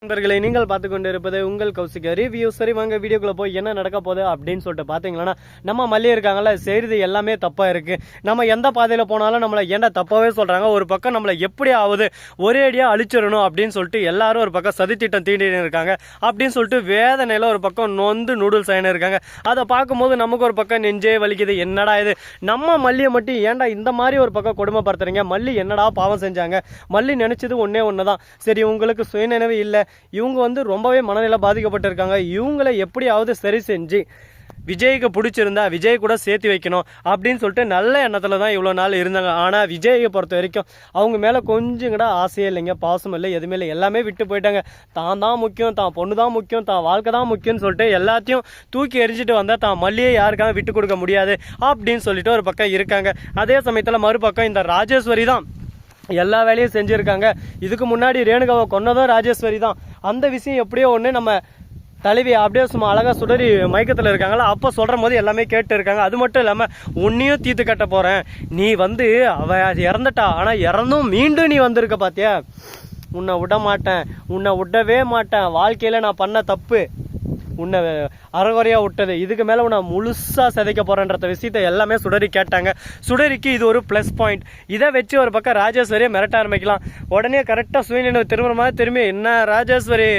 நண்பர்களை நீங்கள் பார்த்து கொண்டு இருப்பது உங்கள் கௌசிக ரிவ்யூ. சரி வாங்க வீடியோக்குள்ள போய் என்ன நடக்க போகுது அப்படின்னு சொல்லிட்டு பார்த்தீங்கன்னா, நம்ம மல்லி இருக்காங்கல்ல, செய்கிறது எல்லாமே தப்பாக இருக்குது. நம்ம எந்த பாதையில் போனாலும் நம்மளை ஏன்டா தப்பாகவே சொல்கிறாங்க. ஒரு பக்கம் நம்மளை எப்படி ஆகுது ஒரே அடியாக அழிச்சிடணும் அப்படின்னு சொல்லிட்டு எல்லாரும் ஒரு பக்கம் சதித்திட்டம் தீண்டின்னு இருக்காங்க. அப்படின்னு சொல்லிட்டு வேதனையில் ஒரு பக்கம் நொந்து நூடுல்ஸ் ஆயின்னு இருக்காங்க. அதை பார்க்கும்போது நமக்கு ஒரு பக்கம் நெஞ்சே வலிக்குது. என்னடா இது, நம்ம மல்லியை மட்டும் ஏன்டா இந்த மாதிரி ஒரு பக்கம் கொடுமைப்படுத்துறீங்க. மல்லி என்னடா பாவம் செஞ்சாங்க. மல்லி நினைச்சது ஒன்று தான். சரி, உங்களுக்கு சுயநினைவு இல்லை, இவங்க ரொம்பவே மனநிலை பாதிக்கப்பட்டிருக்காங்க. இவங்களை எப்படியாவது சரி செஞ்சு விஜய்க்கு பிடிச்சிருந்தா விஜய் கூட சேர்த்து வைக்கணும் அப்படின்னு சொல்லிட்டு நல்ல எண்ணத்தில் தான் இவ்வளோ நாள் இருந்தாங்க. ஆனால் விஜயை பொறுத்த வரைக்கும் அவங்க மேலே கொஞ்சம் கூட ஆசையே இல்லைங்க, பாசம் இல்லை, எதுவுமே இல்லை. எல்லாமே விட்டு போயிட்டாங்க. தான் முக்கியம், தான் பொண்ணு தான் முக்கியம், தான் வாழ்க்கை தான் முக்கியம்னு சொல்லிட்டு எல்லாத்தையும் தூக்கி எரிஞ்சிட்டு வந்தால் தான் மல்லியை யாருக்காக விட்டு கொடுக்க முடியாது அப்படின்னு சொல்லிட்டு ஒரு பக்கம் இருக்காங்க. அதே சமயத்தில் மறுபக்கம் இந்த ராஜேஸ்வரி தான் எல்லா வேலையும் செஞ்சுருக்காங்க. இதுக்கு முன்னாடி ரேணுகாவை கொன்னதும் ராஜேஸ்வரி தான். அந்த விஷயம் எப்படியோ ஒன்று நம்ம தலைவி அப்படியே சும்மா அழகாக சுடரி மயக்கத்தில் இருக்காங்களா, அப்போ சொல்கிற போது எல்லாமே கேட்டு இருக்காங்க. அது மட்டும் இல்லாமல் உன்னையும் தீர்த்து கட்ட போகிறேன், நீ அவ இறந்துட்டா, ஆனால் இறந்தும் மீண்டும் நீ வந்திருக்க பார்த்தியா, உன்னை விட மாட்டேன், உன்னை விடவே மாட்டேன், வாழ்க்கையில் நான் பண்ண தப்பு உன்னை அறகுறையாக விட்டது, இதுக்கு மேலே உன்னை முழுசாக சிதைக்க போகிறேன்ற விஷயத்தை எல்லாமே சுடரி கேட்டாங்க. சுடரிக்கு இது ஒரு ப்ளஸ் பாயிண்ட். இதை வச்சு ஒரு பக்கம் ராஜேஸ்வரியை மிரட்ட ஆரம்பிக்கலாம். உடனே கரெக்டாக சுயநினைவு திரும்புற மாதிரி திரும்பி, என்ன ராஜேஸ்வரி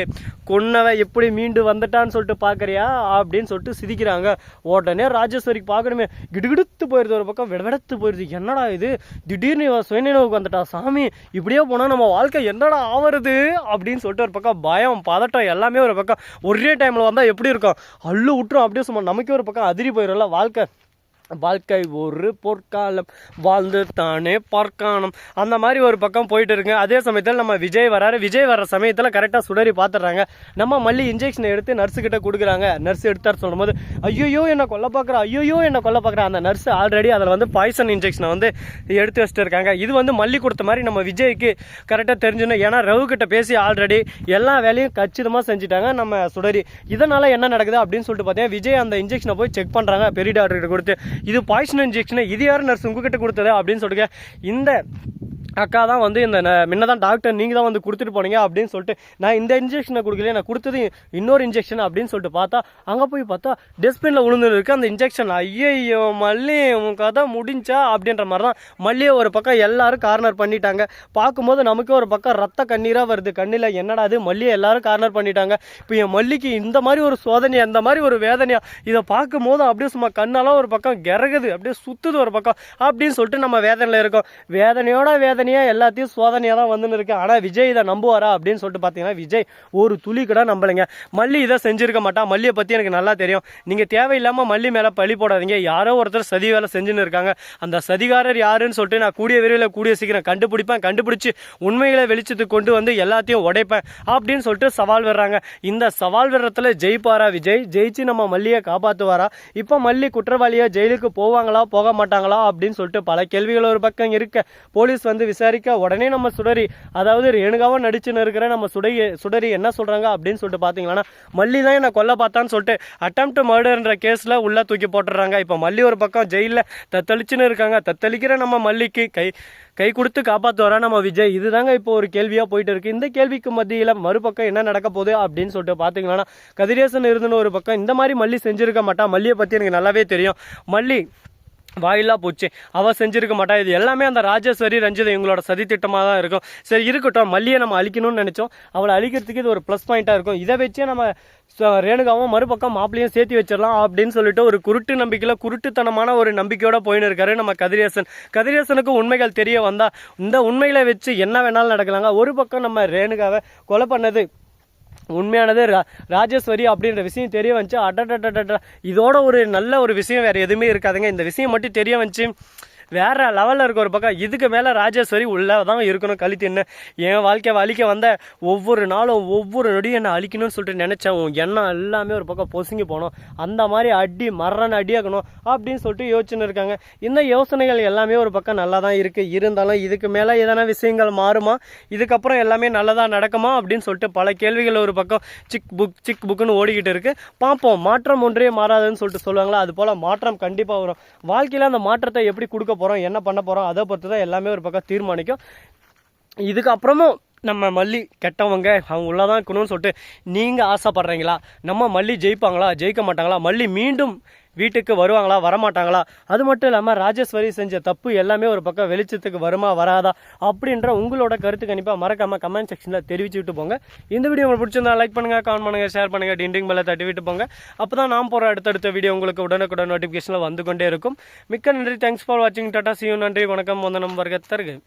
கொன்னவை எப்படி மீண்டு வந்துட்டான்னு சொல்லிட்டு பார்க்குறியா அப்படின்னு சொல்லிட்டு சிரிக்கிறாங்க. உடனே ராஜேஸ்வரிக்கு பார்க்கணுமே கிடுகிடுத்து போயிடுது, ஒரு பக்கம் விடவெடுத்து போயிடுது. என்னடா இது, திடீர்னு சுயநினைவுக்கு வந்துட்டா சாமி, இப்படியே போனால் நம்ம வாழ்க்கை என்னடா ஆவறது அப்படின்னு சொல்லிட்டு ஒரு பக்கம் பயம் பதட்டம் எல்லாமே ஒரு பக்கம் ஒரே டைமில் வந்தால் எப்படி இருக்கும், அள்ளு விட்டுரும். அப்படியே சும்மா நமக்கே ஒரு பக்கம் அதிரி போயிடும்ல. வாழ்க்கை ஒரு பொற்காலம் வாழ்ந்து தானே பார்க்கானம், அந்த மாதிரி ஒரு பக்கம் போயிட்டு இருக்குங்க. அதே சமயத்தில் நம்ம விஜய் வர்ற சமயத்தில் கரெக்டாக சுடரி பார்த்துட்றாங்க. நம்ம மல்லி இன்ஜெக்ஷனை எடுத்து நர்ஸுக்கிட்ட கொடுக்குறாங்க. நர்ஸ் எடுத்தார் சொல்லும்போது, ஐயோ என்னை கொல்ல பார்க்குறா. அந்த நர்ஸ் ஆல்ரெடி அதில் பாய்சன் இன்ஜெக்ஷனை எடுத்து வச்சுட்டு இருக்காங்க. இது மல்லி கொடுத்த மாதிரி நம்ம விஜய்க்கு கரெக்டாக தெரிஞ்சுணும். ஏன்னா ரவுக்கிட்ட பேசி ஆல்ரெடி எல்லா வேலையும் கச்சிதமாக செஞ்சுட்டாங்க நம்ம சுடரி. இதனால் என்ன நடக்குது அப்படின்னு சொல்லிட்டு பார்த்தீங்கன்னா, விஜய் அந்த இன்ஜெக்ஷனை போய் செக் பண்ணுறாங்க பெரிய டாக்டர்கிட்ட கொடுத்து. இது பாய்சன் இன்ஜெக்ஷன், இது யார் நர்ஸ் உங்ககிட்ட கொடுத்தது அப்படின்னு சொல்லிட்டு, இந்த அக்கா தான் இந்த முன்னதான் டாக்டர் நீங்கள் தான் கொடுத்துட்டு போனீங்க அப்படின்னு சொல்லிட்டு, நான் இந்த இன்ஜெக்ஷனை கொடுக்கல, நான் கொடுத்தது இன்னொரு இன்ஜெக்ஷன் அப்படின்னு சொல்லிட்டு பார்த்தா, அங்கே போய் பார்த்தா டஸ்ட்பினில் விழுந்து இருக்கு அந்த இன்ஜெக்ஷன். ஐயோ மல்லி உன் கதை முடிஞ்சா அப்படின்ற மாதிரி தான் மல்லியை ஒரு பக்கம் எல்லாரும் கார்னர் பண்ணிட்டாங்க. பார்க்கும்போது நமக்கு ஒரு பக்கம் ரத்த கண்ணீராக வருது. கண்ணில் என்னடா அது, மல்லியை எல்லாரும் கார்னர் பண்ணிட்டாங்க. இப்போ என் மல்லிக்கு இந்த மாதிரி ஒரு சோதனை, அந்த மாதிரி ஒரு வேதனையா, இதை பார்க்கும்போது அப்படியே சும்மா கண்ணெல்லாம் ஒரு பக்கம் கிறகுது, அப்படியே சுற்றுது ஒரு பக்கம் அப்படின்னு சொல்லிட்டு நம்ம வேதனையில் இருக்கோம். வேதனையா எல்லாத்தையும் சோதனையாக தான் வந்துன்னு இருக்கு. ஆனால் விஜய் இதை நம்புவாரா அப்படின்னு சொல்லிட்டு பார்த்தீங்கன்னா, விஜய் ஒரு துளி கூட நம்பலைங்க. மல்லி இதை செஞ்சிருக்க மாட்டா. மல்லியை பற்றி எனக்கு நல்லா தெரியும். நீங்கள் தேவையில்லாமல் மல்லி மேலே பழி போடாதீங்க. யாரோ ஒருத்தர் சதி வேலை செஞ்சுன்னு இருக்காங்க. அந்த சதிகாரர் யாருன்னு சொல்லிட்டு நான் கூடிய சீக்கிரம் கண்டுபிடிச்சு உண்மைகளை வெளிச்சத்துக்கு கொண்டு எல்லாத்தையும் உடைப்பேன் அப்படின்னு சொல்லிட்டு சவால் வர்றாங்க. இந்த சவால் வர்றதுல ஜெயிப்பாரா விஜய்? ஜெயிச்சு நம்ம மல்லியை காப்பாற்றுவாரா? இப்போ மல்லி குற்றவாளியா ஜெயிலுக்கு போவாங்களா போக மாட்டாங்களா அப்படின்னு சொல்லிட்டு பல கேள்விகள் ஒரு பக்கம் இருக்க. போலீஸ் விசாரிக்க உடனே நம்ம சுடரி, அதாவது ரேணுகாவா நடிச்சுன்னு இருக்கிற நம்ம சுடரி என்ன சொல்றாங்க அப்படின்னு சொல்லிட்டு பாத்தீங்கன்னா, மல்லி தான் என்ன கொல்ல பார்த்தான்னு சொல்லிட்டு அட்டெம்ப்ட் மர்டர்ன்ற கேஸ்ல உள்ள தூக்கி போட்டுறாங்க. இப்போ மல்லி ஒரு பக்கம் ஜெயில தத்தளிச்சுன்னு இருக்காங்க. தத்தளிக்கிற நம்ம மல்லிக்கு கை கொடுத்து காப்பாற்றுவாரா நம்ம விஜய்? இதுதாங்க இப்போ ஒரு கேள்வியா போயிட்டு இருக்கு. இந்த கேள்விக்கு மத்தியில் மறுபக்கம் என்ன நடக்க போகுது அப்படின்னு சொல்லிட்டு பாத்தீங்கன்னா, கதிரேசன் இருந்துன்னு ஒரு பக்கம் இந்த மாதிரி மல்லி செஞ்சிருக்க மாட்டா. மல்லியை பத்தி எனக்கு நல்லாவே தெரியும். மல்லி வாயிலா போச்சு, அவள் செஞ்சிருக்க மாட்டா. இது எல்லாமே அந்த ராஜேஸ்வரி ரஞ்சிதா இவங்களோட சதி திட்டமாக தான் இருக்கும். சரி இருக்கட்டும், மல்லியை நம்ம அழிக்கணும்னு நினைச்சோம், அவளை அழிக்கிறதுக்கு இது ஒரு ப்ளஸ் பாயிண்டாக இருக்கும். இதை வச்சே நம்ம ரேணுகாவும் மறுபக்கம் மாப்பிளையும் சேர்த்து வச்சிடலாம் அப்படின்னு சொல்லிட்டு ஒரு குருட்டுத்தனமான ஒரு நம்பிக்கையோட போயின்னு இருக்காரு நம்ம கதிரேசனுக்கு உண்மைகள் தெரிய வந்தா இந்த உண்மைகளை வச்சு என்ன வேணாலும் நடக்கலாங்க. ஒரு பக்கம் நம்ம ரேணுகாவை கொலை பண்ணது உண்மையானது ராஜேஸ்வரி அப்படின்ற விஷயம் தெரிய வந்துச்சு. இதோட ஒரு நல்ல ஒரு விஷயம் வேறு எதுவுமே இருக்காதுங்க. இந்த விஷயம் மட்டும் தெரிய வந்துச்சு, வேற லெவலில் இருக்க ஒரு பக்கம். இதுக்கு மேலே ராஜேஸ்வரி உள்ளே தான் இருக்கணும். கழித்து என்ன என் வாழ்க்கை அழிக்க வந்த ஒவ்வொரு நாளும் ஒவ்வொரு நொடியும் என்னை அழிக்கணும்னு சொல்லிட்டு நினச்சேன். எண்ணம் எல்லாமே ஒரு பக்கம் பொசுங்கி போகணும், அந்த மாதிரி மரண அடியாக்கணும் அப்படின்னு சொல்லிட்டு யோசிச்சுன்னு இருக்காங்க. இந்த யோசனைகள் எல்லாமே ஒரு பக்கம் நல்லா தான் இருக்குது. இருந்தாலும் இதுக்கு மேலே எதனா விஷயங்கள் மாறுமா, இதுக்கப்புறம் எல்லாமே நல்லதாக நடக்குமா அப்படின்னு சொல்லிட்டு பல கேள்விகள் ஒரு பக்கம் சிக் புக்குன்னு ஓடிக்கிட்டு இருக்கு. பார்ப்போம், மாற்றம் ஒன்றே மாறாதுன்னு சொல்லிட்டு சொல்லுவாங்களா, அது போல் மாற்றம் கண்டிப்பாக வரும். வாழ்க்கையில் அந்த மாற்றத்தை எப்படி கொடுக்க போகிறோம், என்ன பண்ண போகிறோம், அதை பொறுத்து தான் எல்லாமே ஒரு பக்கம் தீர்மானிக்கும். இதுக்கப்புறமும் நம்ம மல்லி கெட்டவங்க அவங்க உள்ளதான் இருக்கணும்னு சொல்லிட்டு நீங்கள் ஆசைப்படுறீங்களா? நம்ம மல்லி ஜெயிப்பாங்களா ஜெயிக்க மாட்டாங்களா? மல்லி மீண்டும் வீட்டுக்கு வருவாங்களா வரமாட்டாங்களா? அது மட்டும் இல்லாமல் ராஜேஸ்வரி செஞ்ச தப்பு எல்லாமே ஒரு பக்கம் வெளிச்சத்துக்கு வருமா வராதா அப்படின்ற உங்களோட கருத்து கண்டிப்பாக மறக்காமல் கமெண்ட் செக்ஷனில் தெரிவிச்சுட்டு போங்க. இந்த வீடியோ உங்களுக்கு பிடிச்சிருந்தா லைக் பண்ணுங்கள், கமெண்ட் பண்ணுங்கள், ஷேர் பண்ணுங்கள், டிண்டிங் பெல்லை தட்டி விட்டு போங்க. அப்போ தான் நான் போகிற அடுத்தடுத்த வீடியோ உங்களுக்கு உடனுக்குடன் நோட்டிஃபிகேஷனில் வந்து கொண்டே இருக்கும். மிக்க நன்றி. தேங்க்ஸ் ஃபார் வாட்சிங். Tata, see you. நன்றி, வணக்கம், வந்தனம், வருக தருக.